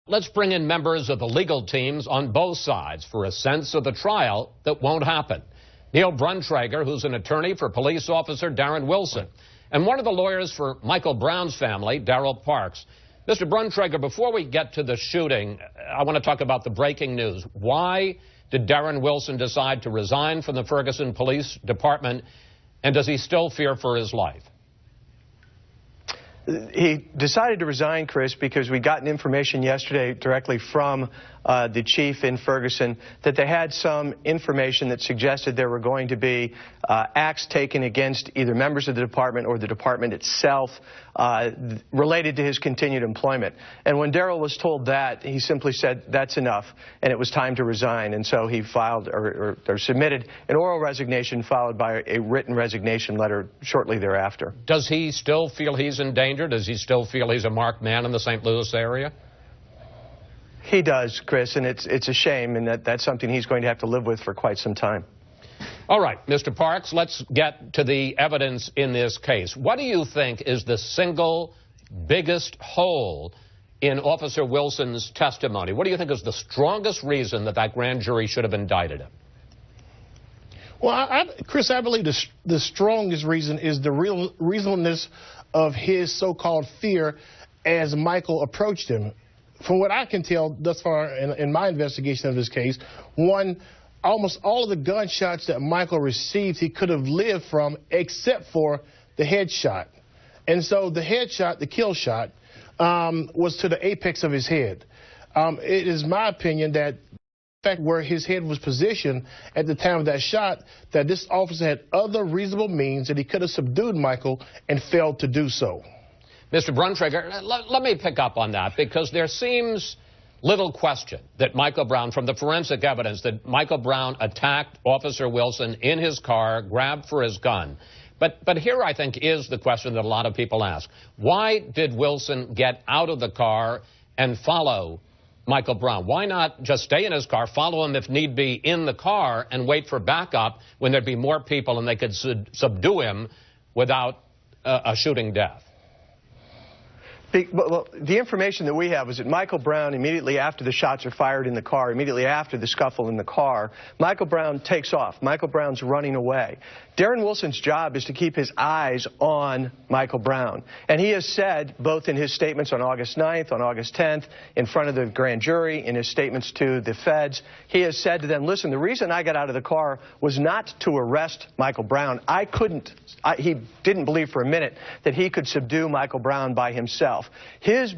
Let's bring in members of the legal teams on both sides for a sense of the trial that won't happen. Neil Bruntrager, who's an attorney for police officer Darren Wilson, and one of the lawyers for Michael Brown's family, Darryl Parks. Mr. Bruntrager, before we get to the shooting, I want to talk about the breaking news. Why did Darren Wilson decide to resign from the Ferguson Police Department, and does he still fear for his life? He decided to resign, Chris, because we got information yesterday directly from the chief in Ferguson that they had some information that suggested there were going to be acts taken against either members of the department or the department itself related to his continued employment. And when Darryl was told that, he simply said, that's enough, and it was time to resign. And so he filed or submitted an oral resignation followed by a written resignation letter shortly thereafter. Does he still feel he's in danger? Does he still feel he's a marked man in the St. Louis area? He does, Chris, and it's a shame, and that's something he's going to have to live with for quite some time. All right, Mr. Parks, let's get to the evidence in this case. What do you think is the single biggest hole in Officer Wilson's testimony? What do you think is the strongest reason that that grand jury should have indicted him? Well, Chris, I believe the strongest reason is the reasonableness of his so-called fear as Michael approached him. From what I can tell thus far in my investigation of this case, one, almost all of the gunshots that Michael received he could have lived from except for the headshot. And so the headshot, the kill shot, was to the apex of his head. It is my opinion that the fact where his head was positioned at the time of that shot, that this officer had other reasonable means that he could have subdued Michael and failed to do so. Mr. Bruntrager, let me pick up on that, because there seems little question that Michael Brown, from the forensic evidence, that Michael Brown attacked Officer Wilson in his car, grabbed for his gun. But here, I think, is the question that a lot of people ask. Why did Wilson get out of the car and follow Michael Brown? Why not just stay in his car, follow him if need be in the car, and wait for backup when there'd be more people and they could subdue him without a shooting death? Well, the information that we have is that Michael Brown, immediately after the shots are fired in the car, immediately after the scuffle in the car, Michael Brown takes off. Michael Brown's running away. Darren Wilson's job is to keep his eyes on Michael Brown. And he has said, both in his statements on August 9th, on August 10th, in front of the grand jury, in his statements to the feds, he has said to them, listen, the reason I got out of the car was not to arrest Michael Brown. He didn't believe for a minute that he could subdue Michael Brown by himself. His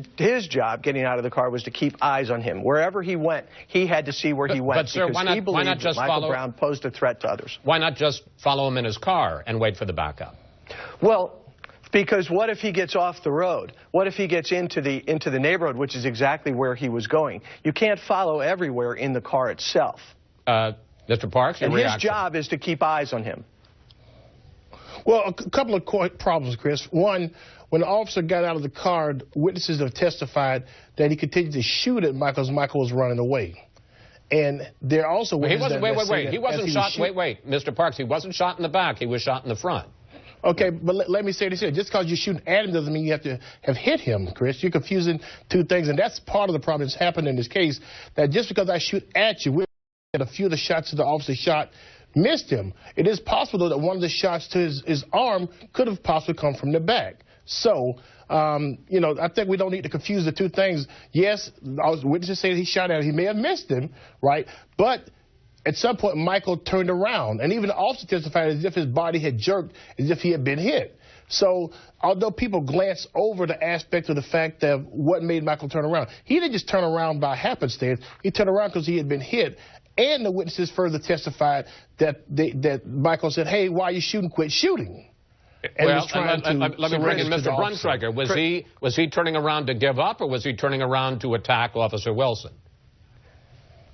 job, getting out of the car, was to keep eyes on him. Wherever he went, he had to see where he went, sir, because he believed that Michael Brown posed a threat to others. Why not just follow him in his car and wait for the backup? Well, because what if he gets off the road? What if he gets into the neighborhood, which is exactly where he was going? You can't follow everywhere in the car itself. Mr. Parks, your reaction? His job is to keep eyes on him. Well, a couple of problems, Chris. One, when the officer got out of the car, witnesses have testified that he continued to shoot at Michael as Michael was running away. And there are also witnesses He wasn't shot. Wait, Mr. Parks, he wasn't shot in the back. He was shot in the front. Okay, but let me say this here. Just because you're shooting at him doesn't mean you have to have hit him, Chris. You're confusing two things, and that's part of the problem that's happened in this case, that just because I shoot at you, a few of the shots that the officer shot missed him. It is possible, though, that one of the shots to his arm could have possibly come from the back. So, you know, I think we don't need to confuse the two things. Yes, witnesses say he shot at him. He may have missed him, right? But at some point, Michael turned around, and even the officer testified as if his body had jerked, as if he had been hit. So, although people glance over the aspect of the fact that what made Michael turn around, he didn't just turn around by happenstance. He turned around because he had been hit. And the witnesses further testified that Michael said, hey, why are you shooting? Quit shooting. And well, let me bring in Mr. Bruntrager. Was he turning around to give up, or was he turning around to attack Officer Wilson?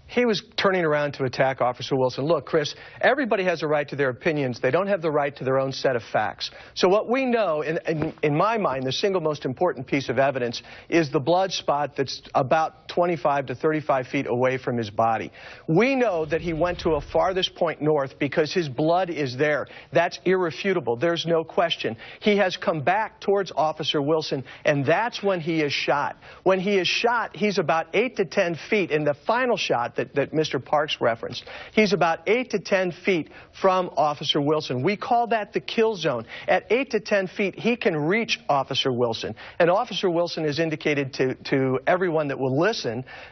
He was turning around to attack Officer Wilson. Look, Chris, everybody has a right to their opinions. They don't have the right to their own set of facts. So what we know, in my mind, the single most important piece of evidence is the blood spot that's about 25 to 35 feet away from his body. We know that he went to a farthest point north because his blood is there. That's irrefutable. There's no question. He has come back towards Officer Wilson, and that's when he is shot. When he is shot, he's about 8 to 10 feet. In the final shot that Mr. Parks referenced, he's about 8 to 10 feet from Officer Wilson. We call that the kill zone. At 8 to 10 feet, he can reach Officer Wilson. And Officer Wilson has indicated to everyone that will listen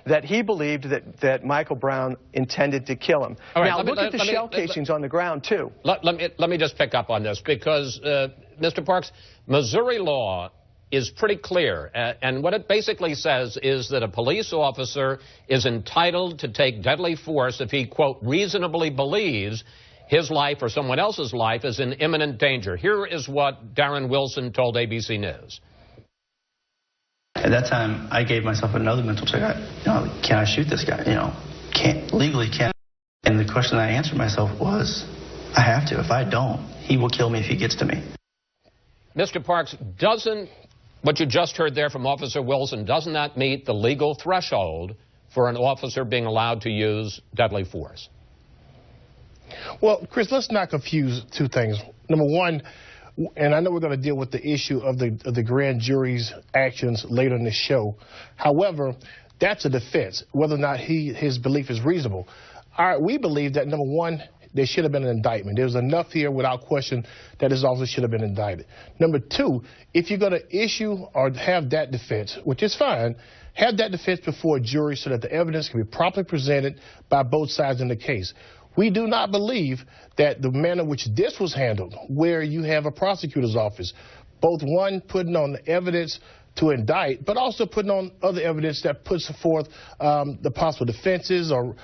that he believed that Michael Brown intended to kill him. All right, now, look at the shell casings on the ground, too. Let me just pick up on this because, Mr. Parks, Missouri law is pretty clear. And what it basically says is that a police officer is entitled to take deadly force if he, quote, reasonably believes his life or someone else's life is in imminent danger. Here is what Darren Wilson told ABC News. At that time, I gave myself another mental check. Can I shoot this guy? Legally can't. And the question I answered myself was, I have to. If I don't, he will kill me if he gets to me. Mr. Parks, doesn't what you just heard there from Officer Wilson, doesn't that meet the legal threshold for an officer being allowed to use deadly force? Well, Chris, let's not confuse two things. Number one, and I know we're going to deal with the issue of the grand jury's actions later in the show. However, that's a defense, whether or not his belief is reasonable. We believe that, number one, there should have been an indictment. There's enough here without question that his officer should have been indicted. Number two, if you're going to issue or have that defense, which is fine, have that defense before a jury so that the evidence can be properly presented by both sides in the case. We do not believe that the manner in which this was handled, where you have a prosecutor's office, both one putting on the evidence to indict, but also putting on other evidence that puts forth the possible defenses or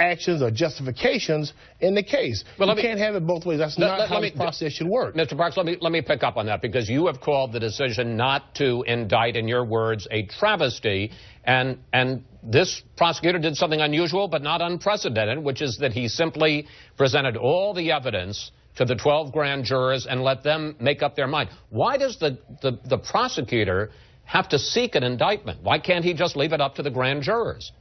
actions or justifications in the case. Well, you can't have it both ways. That's not how the process should work. Mr. Parks, let me pick up on that, because you have called the decision not to indict, in your words, a travesty. And this prosecutor did something unusual but not unprecedented, which is that he simply presented all the evidence to the 12 grand jurors and let them make up their mind. Why does the prosecutor have to seek an indictment? Why can't he just leave it up to the grand jurors?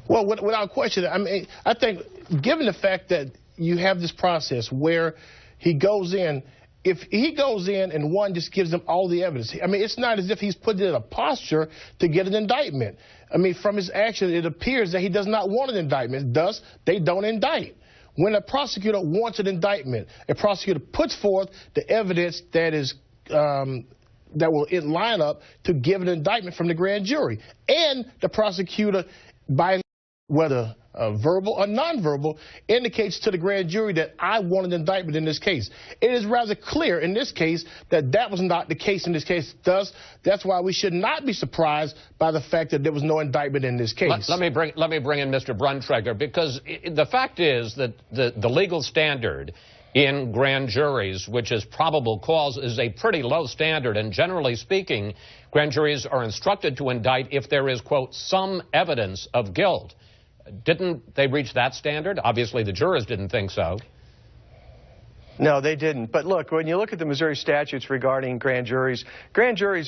Well, without question, I mean, I think given the fact that you have this process where he goes in, if he goes in and one just gives them all the evidence, I mean, it's not as if he's put it in a posture to get an indictment. I mean, from his action, it appears that he does not want an indictment. Thus, they don't indict. When a prosecutor wants an indictment, a prosecutor puts forth the evidence that is that will line up to give an indictment from the grand jury. And the prosecutor, by whether verbal or nonverbal, indicates to the grand jury that I want an indictment in this case. It is rather clear in this case that that was not the case in this case. Thus, that's why we should not be surprised by the fact that there was no indictment in this case. Let me bring in Mr. Bruntrager, because the fact is that the legal standard in grand juries, which is probable cause, is a pretty low standard. And generally speaking, grand juries are instructed to indict if there is, quote, some evidence of guilt. Didn't they reach that standard? Obviously, the jurors didn't think so. No, they didn't. But look, when you look at the Missouri statutes regarding grand juries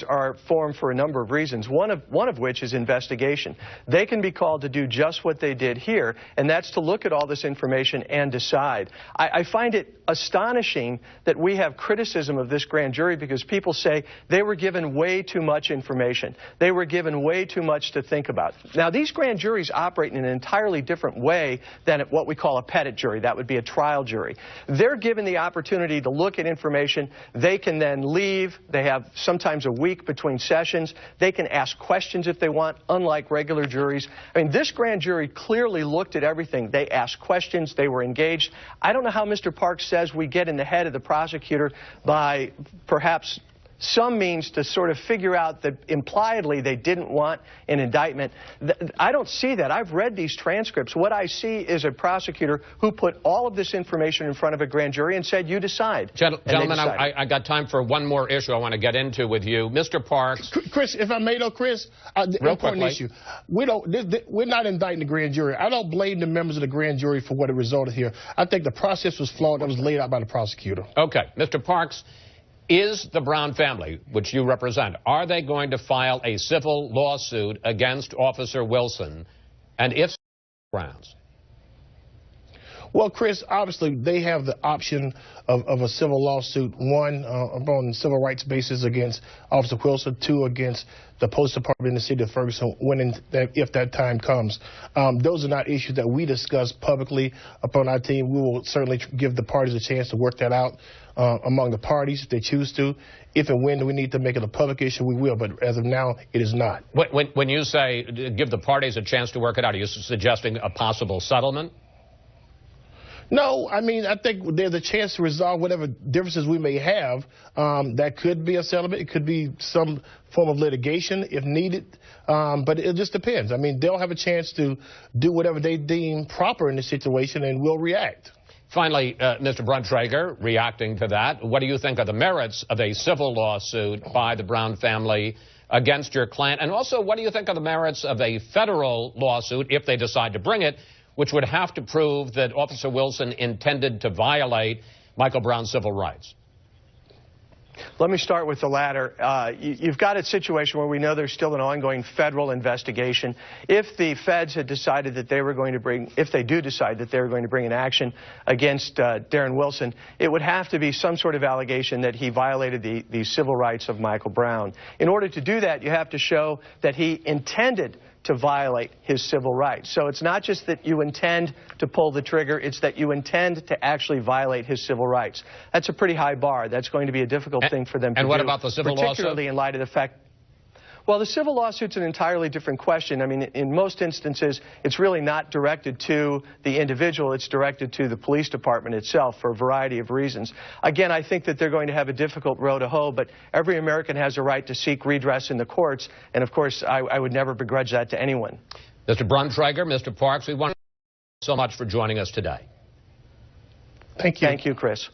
are formed for a number of reasons, one of which is investigation. They can be called to do just what they did here, and that's to look at all this information and decide. I find it astonishing that we have criticism of this grand jury because people say they were given way too much information. They were given way too much to think about. Now, these grand juries operate in an entirely different way than what we call a petit jury. That would be a trial jury. They're given the opportunity to look at information. They can then leave. They have sometimes a week between sessions. They can ask questions if they want, unlike regular juries. I mean, this grand jury clearly looked at everything. They asked questions. They were engaged. I don't know how Mr. Parks says we get in the head of the prosecutor by perhaps some means to sort of figure out that impliedly they didn't want an indictment. I don't see that. I've read these transcripts. What I see is a prosecutor who put all of this information in front of a grand jury and said, you decide. Gentlemen, I got time for one more issue I want to get into with you. Mr. Parks. Chris, if I may, though, Chris, real quickly. Issue. We're not indicting the grand jury. I don't blame the members of the grand jury for what it resulted here. I think the process was flawed. That was laid out by the prosecutor. Okay. Mr. Parks, Is the Brown family, which you represent, are they going to file a civil lawsuit against Officer Wilson? And if grounds? Well, Chris, obviously they have the option of a civil lawsuit, one upon civil rights basis against Officer Wilson, two against the police department in the city of Ferguson if that time comes. Those are not issues that we discuss publicly upon our team. We will certainly give the parties a chance to work that out among the parties if they choose to. If and when we need to make it a public issue, we will. But as of now, it is not. When you say give the parties a chance to work it out, are you suggesting a possible settlement? No, I mean, I think there's a chance to resolve whatever differences we may have. That could be a settlement. It could be some form of litigation if needed. But it just depends. I mean, they'll have a chance to do whatever they deem proper in the situation, and we'll react. Finally, Mr. Bruntrager, reacting to that, what do you think of the merits of a civil lawsuit by the Brown family against your client? And also, what do you think of the merits of a federal lawsuit, if they decide to bring it, which would have to prove that Officer Wilson intended to violate Michael Brown's civil rights? Let me start with the latter. You've got a situation where we know there's still an ongoing federal investigation. If the feds had decided that they were going to bring, if they do decide that they're going to bring an action against Darren Wilson, it would have to be some sort of allegation that he violated the civil rights of Michael Brown. In order to do that, you have to show that he intended to violate his civil rights. So it's not just that you intend to pull the trigger, it's that you intend to actually violate his civil rights. That's a pretty high bar. That's going to be a difficult thing for them to do. And what about the civil lawsuit? Particularly in light of the fact... Well, the civil lawsuit's an entirely different question. I mean, in most instances, it's really not directed to the individual. It's directed to the police department itself for a variety of reasons. Again, I think that they're going to have a difficult row to hoe, but every American has a right to seek redress in the courts, and of course, I would never begrudge that to anyone. Mr. Bruntrager, Mr. Parks, we want to thank you so much for joining us today. Thank you. Thank you, Chris.